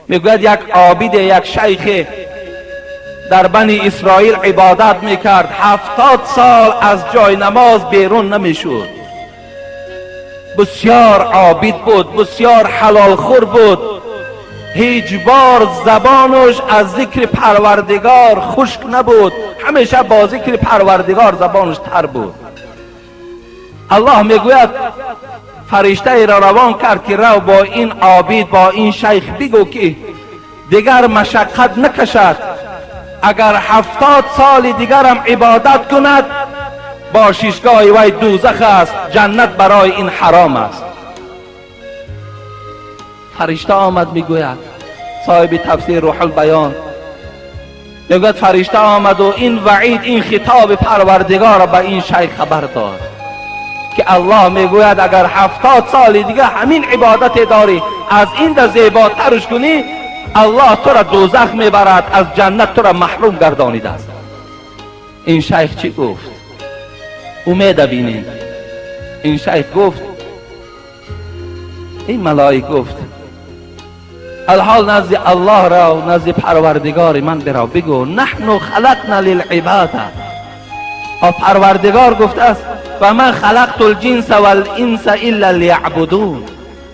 میگوید یک عابد، یک شیخ در بنی اسرائیل عبادت میکرد، 70 سال از جای نماز بیرون نمیشد. بسیار عابد بود، بسیار حلال خور بود، هیچ بار زبانش از ذکر پروردگار خشک نبود، همیشه با ذکر پروردگار زبانش تر بود. الله میگوید فرشته ای را روان کرد که رو با این عابد، با این شیخ بگو که دیگر مشقت نکشد، اگر 70 سال دیگر هم عبادت کند با ششگاه وی دوزخ است، جنت برای این حرام است. فرشته آمد میگوید، صاحب تفسیر روح البیان میگوید فرشته آمد و این وعید، این خطاب پروردگار به این شیخ خبر داد که الله میگوید اگر 70 سال دیگه همین عبادت داری، از این در زیباترش کنی، الله تو را دوزخ میبرد، از جنت تو را محروم گردانیده است. این شیخ چی گفت؟ امید بینین. این شیخ گفت، این ملائک گفت الحال نزد الله را و نزد پروردگار من برو بگو نحن خلقنا للعباده. و پروردگار گفته است و من خلقت الجنس والانس الا لیعبدون.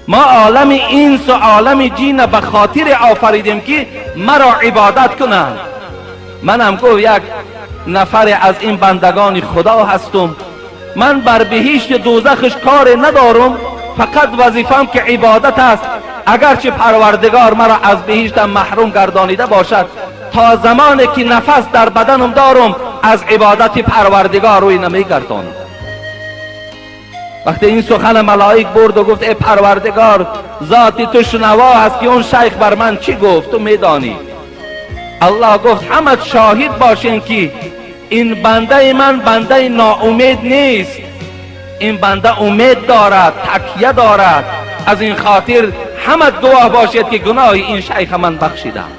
ما عالم انس و عالم جن به خاطر آفریدیم که مرا عبادت کنند. منم گفت یک نفر از این بندگان خدا هستم، من بر بهشت دوزخش کار ندارم، فقط وظیفم که عبادت است. اگرچه پروردگار مرا از بهشتم محروم گردانیده باشد، تا زمانی که نفس در بدنم دارم از عبادت پروردگار روی نمیگردانم. وقتی این سخن ملائک برد و گفت ای پروردگار، ذات تو شنوا هست که اون شیخ بر من چی گفت، تو میدانی. الله گفت همه شاهد باشین که این بنده من بنده ناامید نیست، این بنده امید دارد، تکیه دارد. از این خاطر همه گواه باشید که گناه این شیخ من بخشیدم،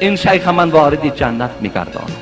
این شیخ من وارد جنت میگرداند.